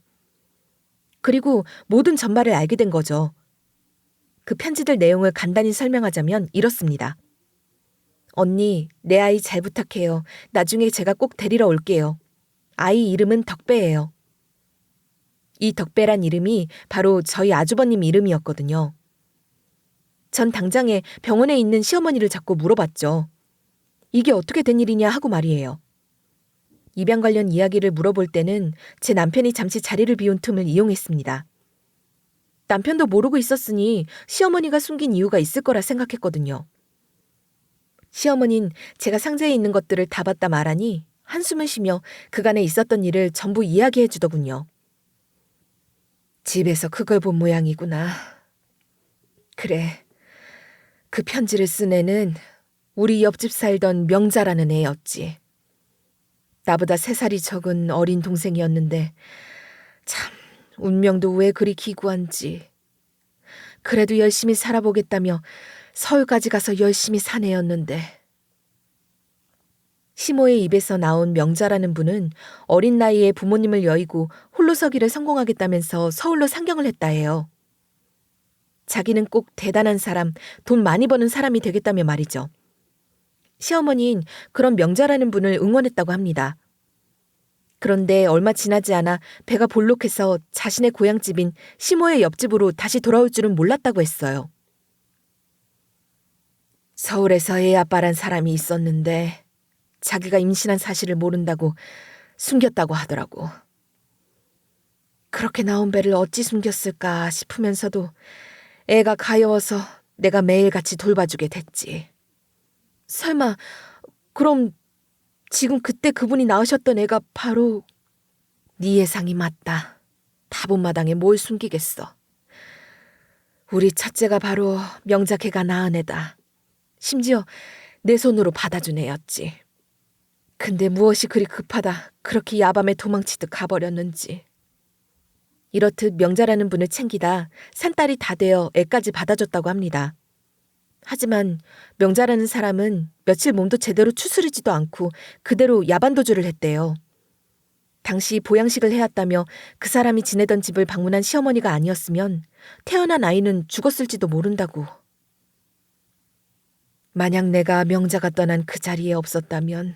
그리고 모든 전말을 알게 된 거죠. 그 편지들 내용을 간단히 설명하자면 이렇습니다. 언니, 내 아이 잘 부탁해요. 나중에 제가 꼭 데리러 올게요. 아이 이름은 덕배예요. 이 덕배란 이름이 바로 저희 아주버님 이름이었거든요. 전 당장에 병원에 있는 시어머니를 잡고 물어봤죠. 이게 어떻게 된 일이냐 하고 말이에요. 입양 관련 이야기를 물어볼 때는 제 남편이 잠시 자리를 비운 틈을 이용했습니다. 남편도 모르고 있었으니 시어머니가 숨긴 이유가 있을 거라 생각했거든요. 시어머니는 제가 상자에 있는 것들을 다 봤다 말하니 한숨을 쉬며 그간에 있었던 일을 전부 이야기해 주더군요. 집에서 그걸 본 모양이구나. 그래, 그 편지를 쓴 애는 우리 옆집 살던 명자라는 애였지. 나보다 3살이 적은 어린 동생이었는데 참 운명도 왜 그리 기구한지. 그래도 열심히 살아보겠다며 서울까지 가서 열심히 산 애였는데. 시모의 입에서 나온 명자라는 분은 어린 나이에 부모님을 여의고 홀로 서기를 성공하겠다면서 서울로 상경을 했다 해요. 자기는 꼭 대단한 사람, 돈 많이 버는 사람이 되겠다며 말이죠. 시어머니인 그런 명자라는 분을 응원했다고 합니다. 그런데 얼마 지나지 않아 배가 볼록해서 자신의 고향집인 시모의 옆집으로 다시 돌아올 줄은 몰랐다고 했어요. 서울에서 애 아빠란 사람이 있었는데 자기가 임신한 사실을 모른다고 숨겼다고 하더라고. 그렇게 나온 배를 어찌 숨겼을까 싶으면서도 애가 가여워서 내가 매일같이 돌봐주게 됐지. 설마 그럼 지금 그때 그분이 낳으셨던 애가 바로 네 예상이 맞다. 다본마당에 뭘 숨기겠어. 우리 첫째가 바로 명자개가 낳은 애다. 심지어 내 손으로 받아준 애였지. 근데 무엇이 그리 급하다 그렇게 야밤에 도망치듯 가버렸는지. 이렇듯 명자라는 분을 챙기다 산딸이 다 되어 애까지 받아줬다고 합니다. 하지만 명자라는 사람은 며칠 몸도 제대로 추스르지도 않고 그대로 야반도주를 했대요. 당시 보양식을 해왔다며 그 사람이 지내던 집을 방문한 시어머니가 아니었으면 태어난 아이는 죽었을지도 모른다고. 만약 내가 명자가 떠난 그 자리에 없었다면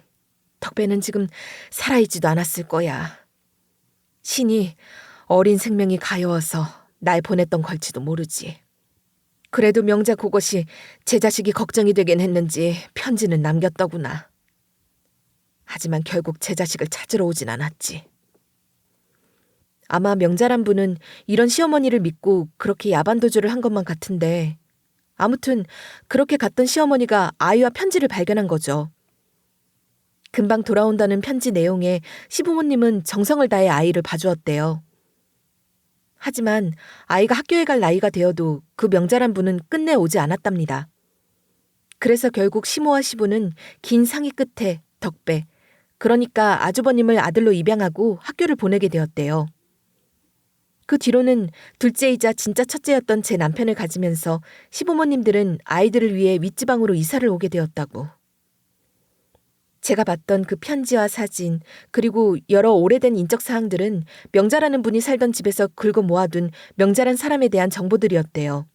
덕배는 지금 살아있지도 않았을 거야. 신이 어린 생명이 가여워서 날 보냈던 걸지도 모르지. 그래도 명자 그것이 제 자식이 걱정이 되긴 했는지 편지는 남겼더구나. 하지만 결국 제 자식을 찾으러 오진 않았지. 아마 명자란 분은 이런 시어머니를 믿고 그렇게 야반도주를 한 것만 같은데 아무튼 그렇게 갔던 시어머니가 아이와 편지를 발견한 거죠. 금방 돌아온다는 편지 내용에 시부모님은 정성을 다해 아이를 봐주었대요. 하지만 아이가 학교에 갈 나이가 되어도 그 명자란 분은 끝내 오지 않았답니다. 그래서 결국 시모와 시부는 긴 상의 끝에 덕배, 그러니까 아주버님을 아들로 입양하고 학교를 보내게 되었대요. 그 뒤로는 둘째이자 진짜 첫째였던 제 남편을 가지면서 시부모님들은 아이들을 위해 윗지방으로 이사를 오게 되었다고. 제가 봤던 그 편지와 사진, 그리고 여러 오래된 인적 사항들은 명자라는 분이 살던 집에서 긁어 모아둔 명자란 사람에 대한 정보들이었대요.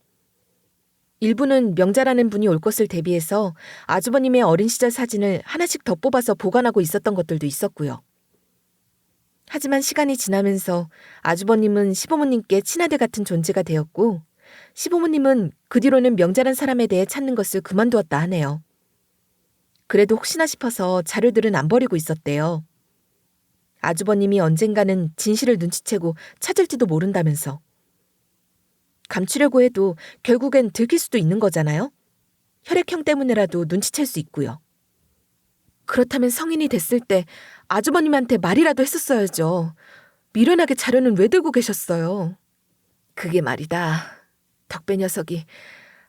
일부는 명자라는 분이 올 것을 대비해서 아주버님의 어린 시절 사진을 하나씩 더 뽑아서 보관하고 있었던 것들도 있었고요. 하지만 시간이 지나면서 아주버님은 시부모님께 친아들 같은 존재가 되었고 시부모님은 그 뒤로는 명자란 사람에 대해 찾는 것을 그만두었다 하네요. 그래도 혹시나 싶어서 자료들은 안 버리고 있었대요. 아주버님이 언젠가는 진실을 눈치채고 찾을지도 모른다면서. 감추려고 해도 결국엔 들킬 수도 있는 거잖아요. 혈액형 때문에라도 눈치챌 수 있고요. 그렇다면 성인이 됐을 때 아주버님한테 말이라도 했었어야죠. 미련하게 자료는 왜 들고 계셨어요? 그게 말이다. 덕배 녀석이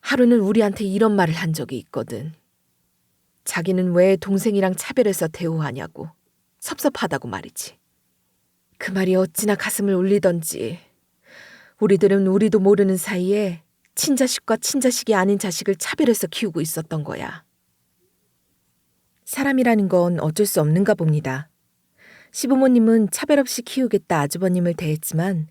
하루는 우리한테 이런 말을 한 적이 있거든. 자기는 왜 동생이랑 차별해서 대우하냐고. 섭섭하다고 말이지. 그 말이 어찌나 가슴을 울리던지. 우리들은 우리도 모르는 사이에 친자식과 친자식이 아닌 자식을 차별해서 키우고 있었던 거야. 사람이라는 건 어쩔 수 없는가 봅니다. 시부모님은 차별 없이 키우겠다 아주버님을 대했지만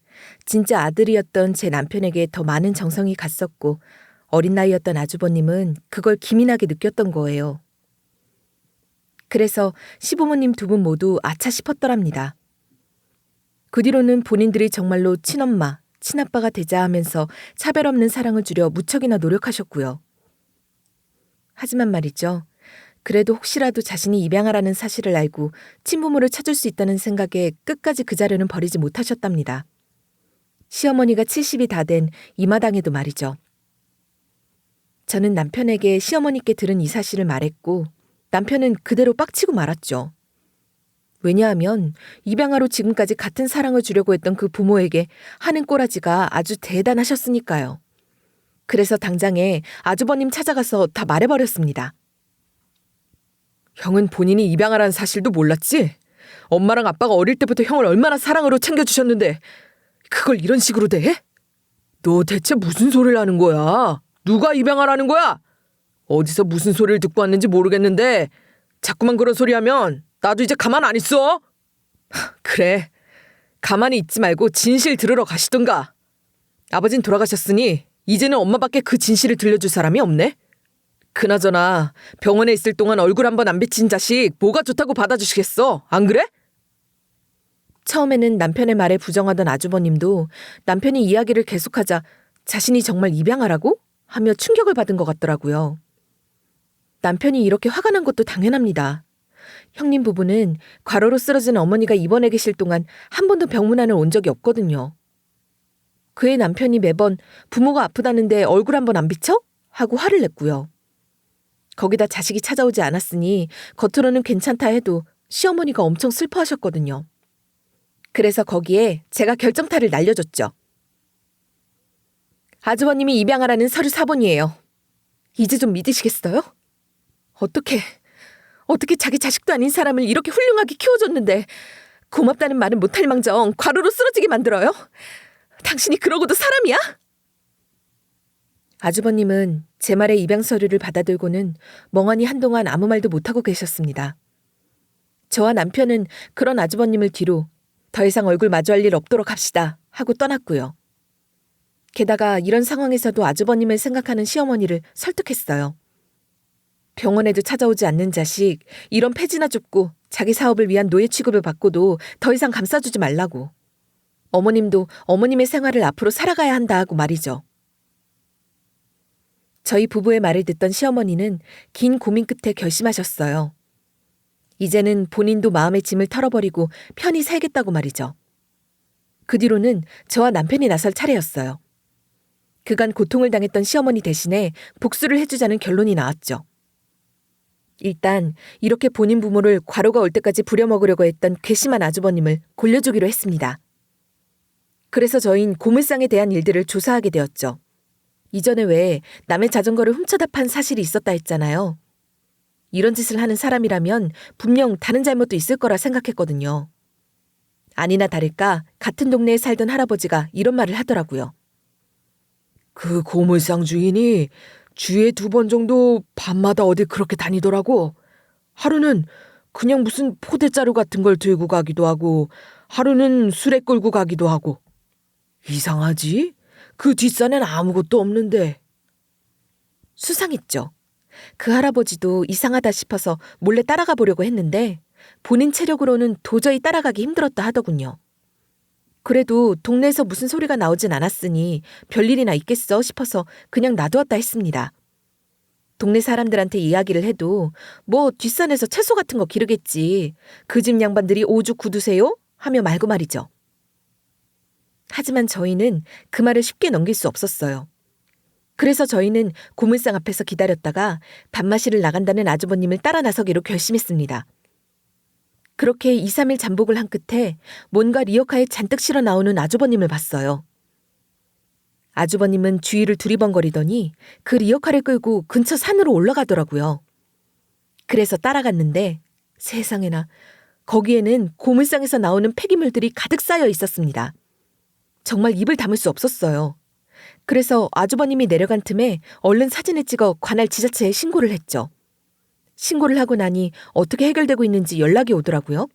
진짜 아들이었던 제 남편에게 더 많은 정성이 갔었고 어린 나이였던 아주버님은 그걸 기민하게 느꼈던 거예요. 그래서 시부모님 두 분 모두 아차 싶었더랍니다. 그 뒤로는 본인들이 정말로 친엄마, 친아빠가 되자 하면서 차별 없는 사랑을 주려 무척이나 노력하셨고요. 하지만 말이죠. 그래도 혹시라도 자신이 입양하라는 사실을 알고 친부모를 찾을 수 있다는 생각에 끝까지 그 자료는 버리지 못하셨답니다. 시어머니가 70이 다 된 이 마당에도 말이죠. 저는 남편에게 시어머니께 들은 이 사실을 말했고 남편은 그대로 빡치고 말았죠. 왜냐하면 입양아로 지금까지 같은 사랑을 주려고 했던 그 부모에게 하는 꼬라지가 아주 대단하셨으니까요. 그래서 당장에 아주버님 찾아가서 다 말해버렸습니다. 형은 본인이 입양하라는 사실도 몰랐지? 엄마랑 아빠가 어릴 때부터 형을 얼마나 사랑으로 챙겨주셨는데 그걸 이런 식으로 대? 너 대체 무슨 소리를 하는 거야? 누가 입양하라는 거야? 어디서 무슨 소리를 듣고 왔는지 모르겠는데 자꾸만 그런 소리 하면 나도 이제 가만 안 있어. 그래, 가만히 있지 말고 진실 들으러 가시던가. 아버진 돌아가셨으니 이제는 엄마밖에 그 진실을 들려줄 사람이 없네. 그나저나 병원에 있을 동안 얼굴 한번 안 비친 자식 뭐가 좋다고 받아주시겠어? 안 그래? 처음에는 남편의 말에 부정하던 아주버님도 남편이 이야기를 계속하자 자신이 정말 입양하라고? 하며 충격을 받은 것 같더라고요. 남편이 이렇게 화가 난 것도 당연합니다. 형님 부부는 과로로 쓰러진 어머니가 입원해 계실 동안 한 번도 병문안을 온 적이 없거든요. 그의 남편이 매번 부모가 아프다는데 얼굴 한번 안 비쳐? 하고 화를 냈고요. 거기다 자식이 찾아오지 않았으니 겉으로는 괜찮다 해도 시어머니가 엄청 슬퍼하셨거든요. 그래서 거기에 제가 결정타를 날려줬죠. 아주버님이 입양하라는 서류 사본이에요. 이제 좀 믿으시겠어요? 어떻게 자기 자식도 아닌 사람을 이렇게 훌륭하게 키워줬는데 고맙다는 말은 못할 망정 과로로 쓰러지게 만들어요? 당신이 그러고도 사람이야? 아주버님은 제 말에 입양 서류를 받아들고는 멍하니 한동안 아무 말도 못하고 계셨습니다. 저와 남편은 그런 아주버님을 뒤로 더 이상 얼굴 마주할 일 없도록 합시다 하고 떠났고요. 게다가 이런 상황에서도 아주버님을 생각하는 시어머니를 설득했어요. 병원에도 찾아오지 않는 자식, 이런 폐지나 줍고 자기 사업을 위한 노예 취급을 받고도 더 이상 감싸주지 말라고. 어머님도 어머님의 생활을 앞으로 살아가야 한다 하고 말이죠. 저희 부부의 말을 듣던 시어머니는 긴 고민 끝에 결심하셨어요. 이제는 본인도 마음의 짐을 털어버리고 편히 살겠다고 말이죠. 그 뒤로는 저와 남편이 나설 차례였어요. 그간 고통을 당했던 시어머니 대신에 복수를 해주자는 결론이 나왔죠. 일단 이렇게 본인 부모를 과로가 올 때까지 부려먹으려고 했던 괘씸한 아주버님을 골려주기로 했습니다. 그래서 저희는 고물상에 대한 일들을 조사하게 되었죠. 이전에 왜 남의 자전거를 훔쳐다 판 사실이 있었다 했잖아요. 이런 짓을 하는 사람이라면 분명 다른 잘못도 있을 거라 생각했거든요. 아니나 다를까 같은 동네에 살던 할아버지가 이런 말을 하더라고요. 그 고물상 주인이 주에 2번 정도 밤마다 어딜 그렇게 다니더라고. 하루는 그냥 무슨 포대자루 같은 걸 들고 가기도 하고 하루는 수레 끌고 가기도 하고. 이상하지? 그 뒷산엔 아무것도 없는데. 수상했죠. 그 할아버지도 이상하다 싶어서 몰래 따라가 보려고 했는데 본인 체력으로는 도저히 따라가기 힘들었다 하더군요. 그래도 동네에서 무슨 소리가 나오진 않았으니 별일이나 있겠어 싶어서 그냥 놔두었다 했습니다. 동네 사람들한테 이야기를 해도 뭐 뒷산에서 채소 같은 거 기르겠지. 그 집 양반들이 오죽 굳으세요? 하며 말고 말이죠. 하지만 저희는 그 말을 쉽게 넘길 수 없었어요. 그래서 저희는 고물상 앞에서 기다렸다가 밥마시를 나간다는 아주버님을 따라 나서기로 결심했습니다. 그렇게 2, 3일 잠복을 한 끝에 뭔가 리어카에 잔뜩 실어 나오는 아주버님을 봤어요. 아주버님은 주위를 두리번거리더니 그 리어카를 끌고 근처 산으로 올라가더라고요. 그래서 따라갔는데 세상에나 거기에는 고물상에서 나오는 폐기물들이 가득 쌓여 있었습니다. 정말 입을 다물 수 없었어요. 그래서 아주버님이 내려간 틈에 얼른 사진을 찍어 관할 지자체에 신고를 했죠. 신고를 하고 나니 어떻게 해결되고 있는지 연락이 오더라고요.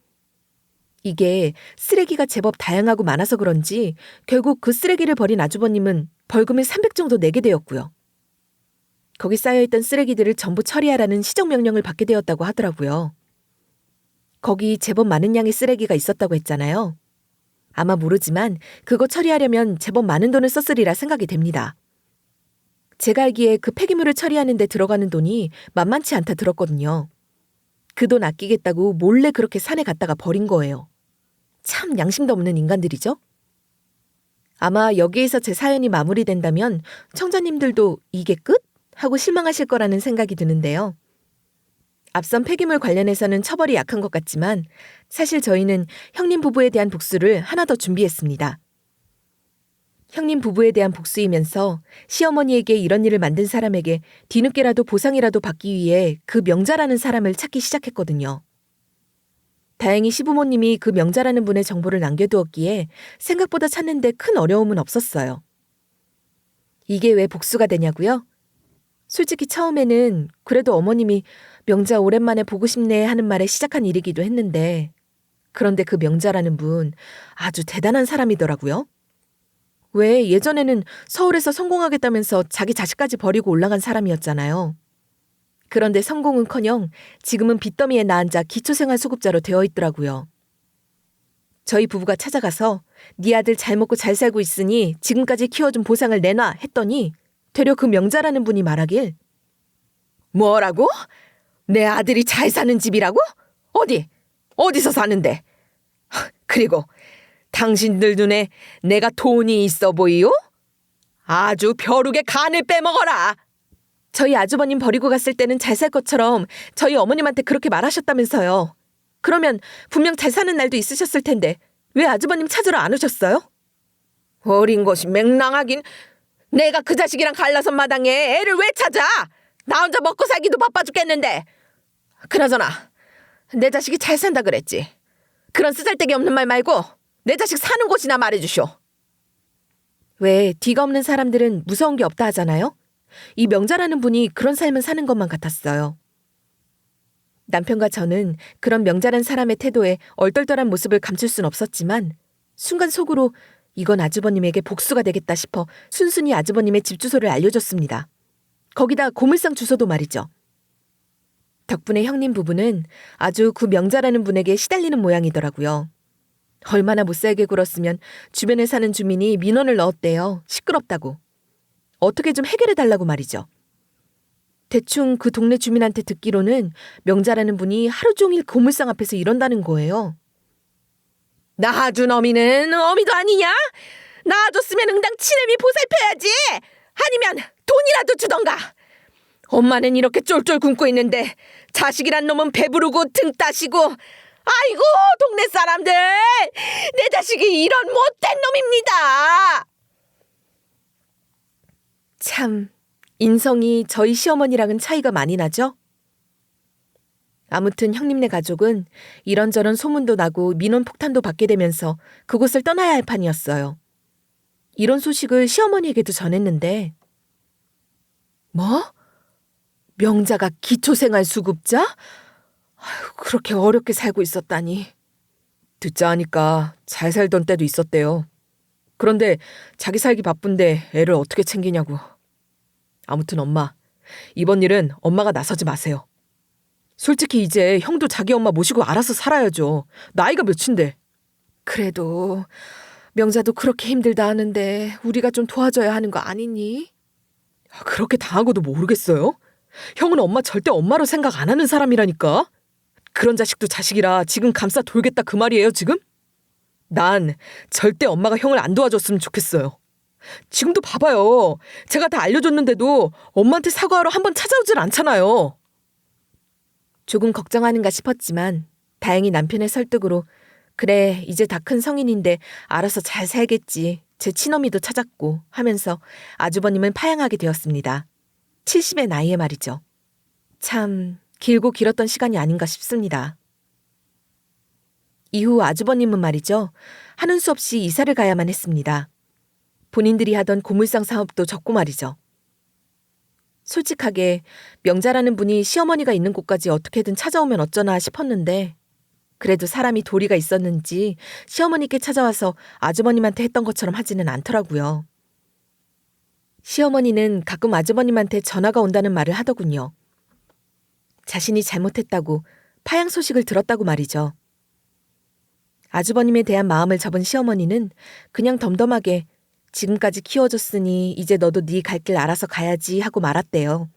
이게 쓰레기가 제법 다양하고 많아서 그런지 결국 그 쓰레기를 버린 아주버님은 벌금을 300 정도 내게 되었고요. 거기 쌓여있던 쓰레기들을 전부 처리하라는 시정명령을 받게 되었다고 하더라고요. 거기 제법 많은 양의 쓰레기가 있었다고 했잖아요. 아마 모르지만 그거 처리하려면 제법 많은 돈을 썼으리라 생각이 됩니다. 제가 알기에 그 폐기물을 처리하는 데 들어가는 돈이 만만치 않다 들었거든요. 그 돈 아끼겠다고 몰래 그렇게 산에 갔다가 버린 거예요. 참 양심도 없는 인간들이죠? 아마 여기에서 제 사연이 마무리된다면 청자님들도 이게 끝? 하고 실망하실 거라는 생각이 드는데요. 앞선 폐기물 관련해서는 처벌이 약한 것 같지만 사실 저희는 형님 부부에 대한 복수를 하나 더 준비했습니다. 형님 부부에 대한 복수이면서 시어머니에게 이런 일을 만든 사람에게 뒤늦게라도 보상이라도 받기 위해 그 명자라는 사람을 찾기 시작했거든요. 다행히 시부모님이 그 명자라는 분의 정보를 남겨두었기에 생각보다 찾는데 큰 어려움은 없었어요. 이게 왜 복수가 되냐고요? 솔직히 처음에는 그래도 어머님이 명자 오랜만에 보고 싶네 하는 말에 시작한 일이기도 했는데 그런데 그 명자라는 분 아주 대단한 사람이더라고요. 왜 예전에는 서울에서 성공하겠다면서 자기 자식까지 버리고 올라간 사람이었잖아요. 그런데 성공은커녕 지금은 빚더미에 나앉아 기초생활수급자로 되어 있더라고요. 저희 부부가 찾아가서 네 아들 잘 먹고 잘 살고 있으니 지금까지 키워준 보상을 내놔 했더니 되려 그 명자라는 분이 말하길 뭐라고? 내 아들이 잘 사는 집이라고? 어디서 사는데? 그리고 당신들 눈에 내가 돈이 있어 보이요? 아주 벼룩의 간을 빼먹어라. 저희 아주버님 버리고 갔을 때는 잘 살 것처럼 저희 어머님한테 그렇게 말하셨다면서요. 그러면 분명 잘 사는 날도 있으셨을 텐데 왜 아주버님 찾으러 안 오셨어요? 어린 것이 맹랑하긴. 내가 그 자식이랑 갈라선 마당에 애를 왜 찾아? 나 혼자 먹고 살기도 바빠 죽겠는데. 그나저나 내 자식이 잘 산다 그랬지. 그런 쓰잘데기 없는 말 말고 내 자식 사는 곳이나 말해주쇼. 왜 뒤가 없는 사람들은 무서운 게 없다 하잖아요? 이 명자라는 분이 그런 삶을 사는 것만 같았어요. 남편과 저는 그런 명자란 사람의 태도에 얼떨떨한 모습을 감출 순 없었지만 순간 속으로 이건 아주버님에게 복수가 되겠다 싶어 순순히 아주버님의 집 주소를 알려줬습니다. 거기다 고물상 주소도 말이죠. 덕분에 형님 부부는 아주 그 명자라는 분에게 시달리는 모양이더라고요. 얼마나 못살게 굴었으면 주변에 사는 주민이 민원을 넣었대요. 시끄럽다고. 어떻게 좀 해결해달라고 말이죠. 대충 그 동네 주민한테 듣기로는 명자라는 분이 하루 종일 고물상 앞에서 이런다는 거예요. 나아준 어미는 어미도 아니냐? 낳아줬으면 응당 치내미 보살펴야지. 아니면 돈이라도 주던가. 엄마는 이렇게 쫄쫄 굶고 있는데 자식이란 놈은 배부르고 등 따시고. 아이고 동네 사람들, 내 자식이 이런 못된 놈입니다. 참 인성이 저희 시어머니랑은 차이가 많이 나죠? 아무튼 형님네 가족은 이런저런 소문도 나고 민원 폭탄도 받게 되면서 그곳을 떠나야 할 판이었어요. 이런 소식을 시어머니에게도 전했는데 뭐? 명자가 기초생활수급자? 아휴, 그렇게 어렵게 살고 있었다니. 듣자 하니까 잘 살던 때도 있었대요. 그런데 자기 살기 바쁜데 애를 어떻게 챙기냐고. 아무튼 엄마, 이번 일은 엄마가 나서지 마세요. 솔직히 이제 형도 자기 엄마 모시고 알아서 살아야죠. 나이가 몇인데. 그래도 명자도 그렇게 힘들다 하는데 우리가 좀 도와줘야 하는 거 아니니? 그렇게 당하고도 모르겠어요? 형은 엄마 절대 엄마로 생각 안 하는 사람이라니까. 그런 자식도 자식이라 지금 감싸 돌겠다 그 말이에요 지금? 난 절대 엄마가 형을 안 도와줬으면 좋겠어요. 지금도 봐봐요. 제가 다 알려줬는데도 엄마한테 사과하러 한번 찾아오질 않잖아요. 조금 걱정하는가 싶었지만 다행히 남편의 설득으로 그래 이제 다 큰 성인인데 알아서 잘 살겠지. 제 친어미도 찾았고 하면서 아주버님은 파양하게 되었습니다. 70의 나이에 말이죠. 참 길고 길었던 시간이 아닌가 싶습니다. 이후 아주버님은 말이죠. 하는 수 없이 이사를 가야만 했습니다. 본인들이 하던 고물상 사업도 접고 말이죠. 솔직하게 명자라는 분이 시어머니가 있는 곳까지 어떻게든 찾아오면 어쩌나 싶었는데 그래도 사람이 도리가 있었는지 시어머니께 찾아와서 아주버님한테 했던 것처럼 하지는 않더라고요. 시어머니는 가끔 아주버님한테 전화가 온다는 말을 하더군요. 자신이 잘못했다고 파양 소식을 들었다고 말이죠. 아주버님에 대한 마음을 접은 시어머니는 그냥 덤덤하게 지금까지 키워줬으니 이제 너도 네 갈 길 알아서 가야지 하고 말았대요.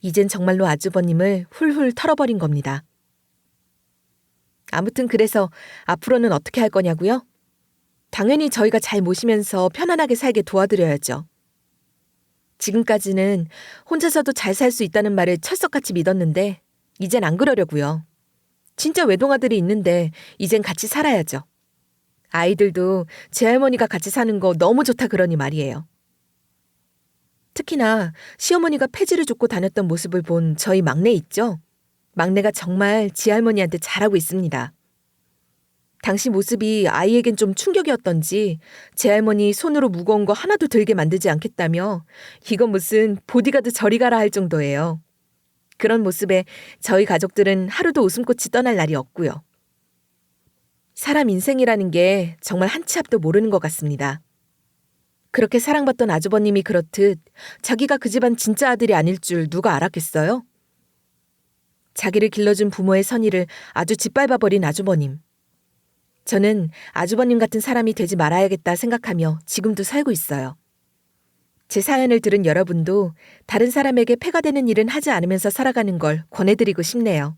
이젠 정말로 아주버님을 훌훌 털어버린 겁니다. 아무튼 그래서 앞으로는 어떻게 할 거냐고요? 당연히 저희가 잘 모시면서 편안하게 살게 도와드려야죠. 지금까지는 혼자서도 잘 살 수 있다는 말을 철석같이 믿었는데 이젠 안 그러려고요. 진짜 외동아들이 있는데 이젠 같이 살아야죠. 아이들도 제 할머니가 같이 사는 거 너무 좋다 그러니 말이에요. 특히나 시어머니가 폐지를 줍고 다녔던 모습을 본 저희 막내 있죠? 막내가 정말 지 할머니한테 잘하고 있습니다. 당시 모습이 아이에겐 좀 충격이었던지 제 할머니 손으로 무거운 거 하나도 들게 만들지 않겠다며 이건 무슨 보디가드 저리 가라 할 정도예요. 그런 모습에 저희 가족들은 하루도 웃음꽃이 떠날 날이 없고요. 사람 인생이라는 게 정말 한 치 앞도 모르는 것 같습니다. 그렇게 사랑받던 아주버님이 그렇듯 자기가 그 집안 진짜 아들이 아닐 줄 누가 알았겠어요? 자기를 길러준 부모의 선의를 아주 짓밟아버린 아주버님. 저는 아주버님 같은 사람이 되지 말아야겠다 생각하며 지금도 살고 있어요. 제 사연을 들은 여러분도 다른 사람에게 폐가 되는 일은 하지 않으면서 살아가는 걸 권해드리고 싶네요.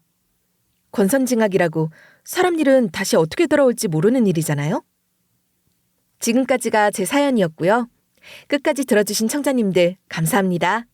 권선징악이라고 사람 일은 다시 어떻게 돌아올지 모르는 일이잖아요? 지금까지가 제 사연이었고요. 끝까지 들어주신 청자님들 감사합니다.